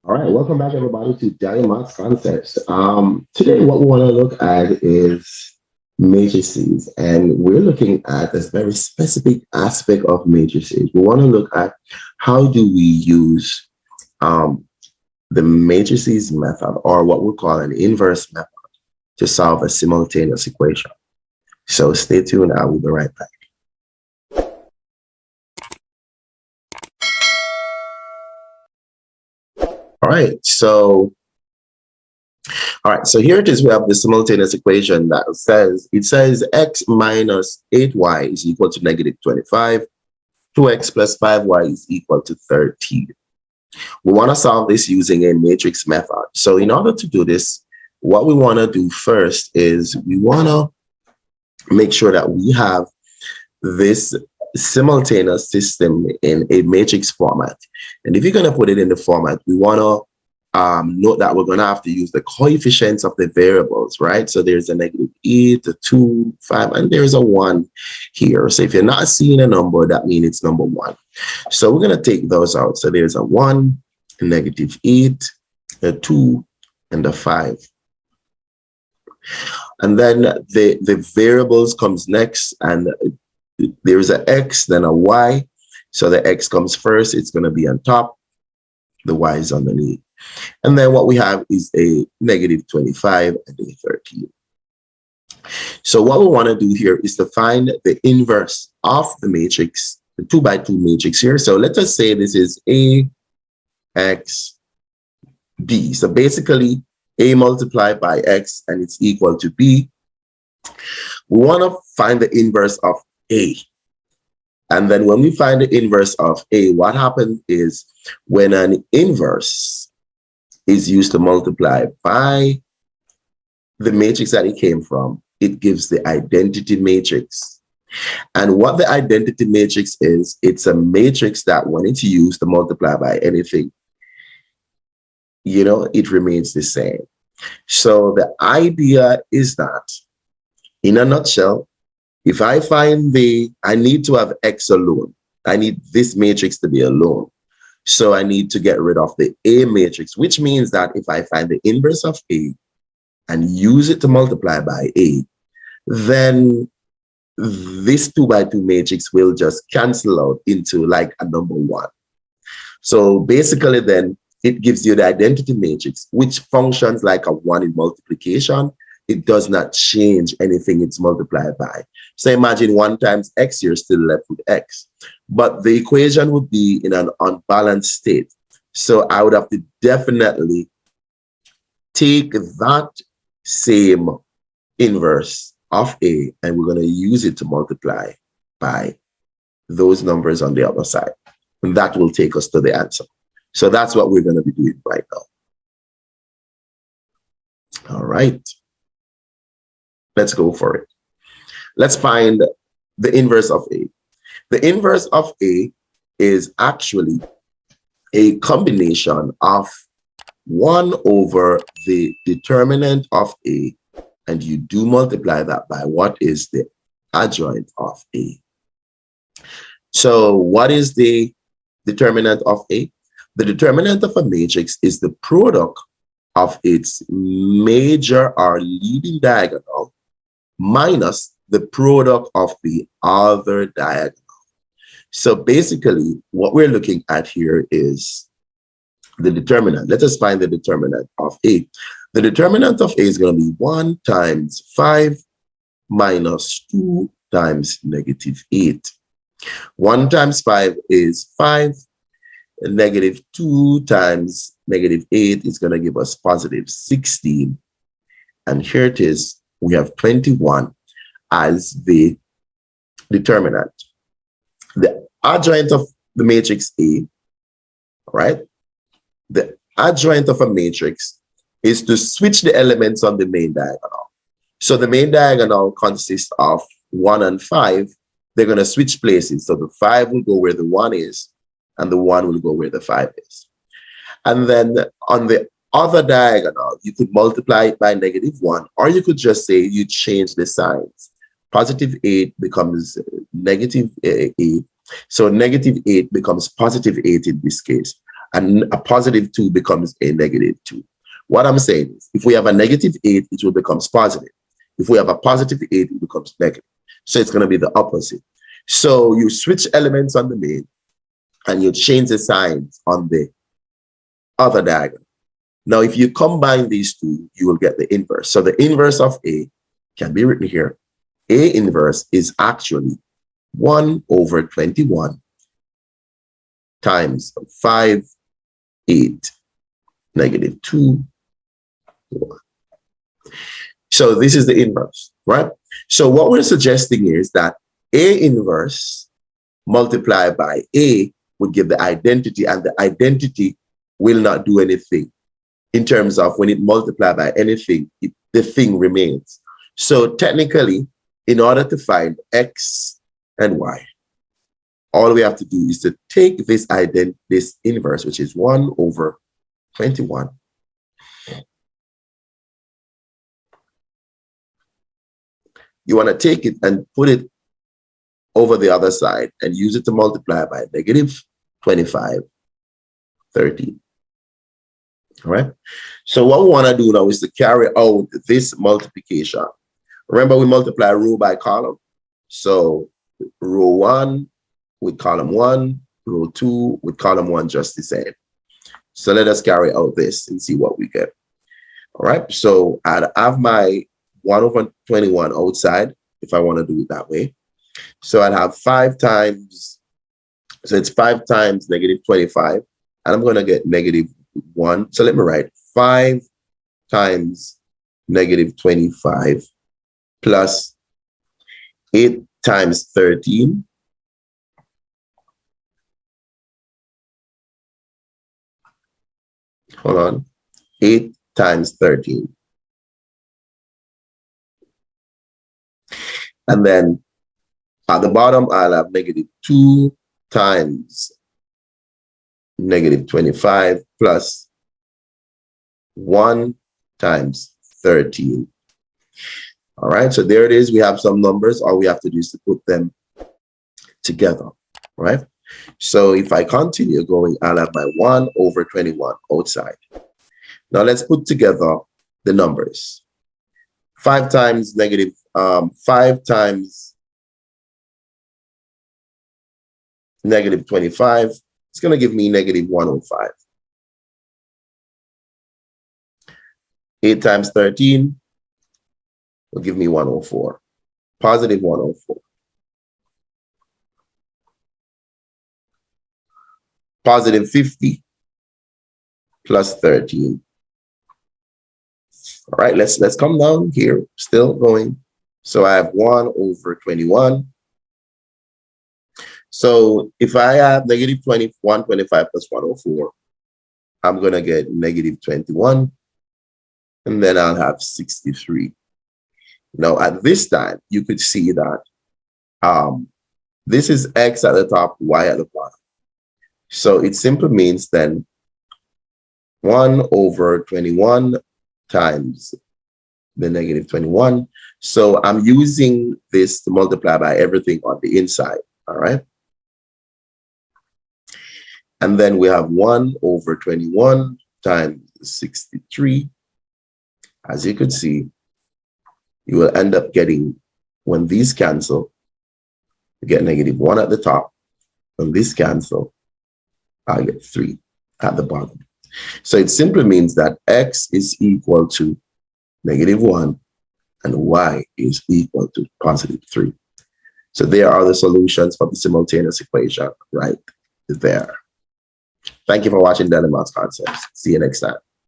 All right, welcome back, everybody, to Daily Maths Concepts. Today, what we want to look at is matrices, and we're looking at a very specific aspect of matrices. We want to look at how do we use um, the matrices method, or what we call an inverse method, to solve a simultaneous equation. So stay tuned. I will be right back. All right, so here it is. We have the simultaneous equation that says x minus 8y is equal to negative 25. 2x plus 5y is equal to 13. We want to solve this using a matrix method. So in order to do this, what we want to do first is we want to make sure that we have this simultaneous system in a matrix format. And if you're going to put it in the format, we want to note that we're going to have to use the coefficients of the variables, right? So there's a negative 8, a 2, 5, and there's a 1 here. So if you're not seeing a number, that means it's number 1. So we're going to take those out. So there's a 1, a negative 8, a 2, and a 5. And then the variables comes next, and there's an x, then a y. So the x comes first, it's going to be on top, the y is underneath. And then what we have is a negative 25 and a 13. So what we want to do here is to find the inverse of the matrix, the 2 by 2 matrix here. So let us say this is A, X, B. So basically A multiplied by X and it's equal to B. We want to find the inverse of A. And then when we find the inverse of A, what happens is when an inverse is used to multiply by the matrix that it came from, it gives the identity matrix. And what the identity matrix is, it's a matrix that when it's used to multiply by anything, it remains the same. So the idea is that, in a nutshell, if I find I need to have X alone. I need this matrix to be alone. So I need to get rid of the A matrix, which means that if I find the inverse of A and use it to multiply by A, then this 2 by 2 matrix will just cancel out into like a number 1. So basically then it gives you the identity matrix, which functions like a 1 in multiplication. It does not change anything it's multiplied by. So imagine 1 times x, you're still left with x. But the equation would be in an unbalanced state. So I would have to definitely take that same inverse of A, and we're going to use it to multiply by those numbers on the other side. And that will take us to the answer. So that's what we're going to be doing right now. All right. Let's go for it. Let's find the inverse of A. The inverse of A is actually a combination of 1 over the determinant of A, and you do multiply that by what is the adjoint of A. So what is the determinant of A? The determinant of a matrix is the product of its major or leading diagonal minus the product of the other diagonal. So basically, what we're looking at here is the determinant. Let us find the determinant of A. The determinant of A is going to be 1 times 5 minus 2 times negative 8. 1 times 5 is 5. Negative 2 times negative 8 is going to give us positive 16. And here it is. We have 21 as the determinant. The adjoint of the matrix A, right? The adjoint of a matrix is to switch the elements on the main diagonal. So the main diagonal consists of 1 and 5. They're going to switch places. So the 5 will go where the 1 is, and the 1 will go where the 5 is. And then on the other diagonal, you could multiply it by negative 1, or you could just say you change the signs. Positive 8 becomes negative 8. So negative 8 becomes positive 8 in this case. and a positive 2 becomes a negative 2. What I'm saying is, if we have a negative 8, it will become positive. If we have a positive 8, it becomes negative. So it's going to be the opposite. So you switch elements on the main, and you change the signs on the other diagonal. Now, if you combine these two, you will get the inverse. So the inverse of A can be written here. A inverse is actually 1 over 21 times 5, 8, negative 2, 1. So this is the inverse, right? So what we're suggesting is that A inverse multiplied by A would give the identity, and the identity will not do anything in terms of when it multiplies by anything, the thing remains. So technically, in order to find X and Y, all we have to do is to take this inverse, which is 1 over 21. You want to take it and put it over the other side and use it to multiply by negative 25, 13. All right. So what we want to do now is to carry out this multiplication. Remember, we multiply row by column. So row 1 with column 1, row 2 with column 1, just the same. So let us carry out this and see what we get. All right. So I'd have my 1 over 21 outside if I want to do it that way. So I'd have 5 times, so it's 5 times negative 25, and I'm going to get negative 1. So let me write 5 times negative 25 plus 8 times 13 hold on, 8 times 13. And then at the bottom, I'll have negative 2 times negative 25 plus 1 times 13. All right, so there it is. We have some numbers. All we have to do is to put them together, right? So if I continue going, I'll have my 1 over 21 outside. Now let's put together the numbers. 5 times negative, 5 times negative 25, it's going to give me negative 105. 8 times 13 will give me 104, positive 104. Positive 50 plus 13. All right, let's come down here, still going. So I have 1 over 21. So if I have negative 125 plus 104, I'm going to get negative 21. And then I'll have 63. Now, at this time, you could see that this is X at the top, Y at the bottom. So it simply means then 1 over 21 times the negative 21. So I'm using this to multiply by everything on the inside, all right? And then we have 1 over 21 times 63. As you can see, you will end up getting, when these cancel, you get negative 1 at the top. When this cancel, I get 3 at the bottom. So it simply means that X is equal to negative 1 and Y is equal to positive 3. So there are the solutions for the simultaneous equation right there. Thank you for watching Determinant Concepts. See you next time.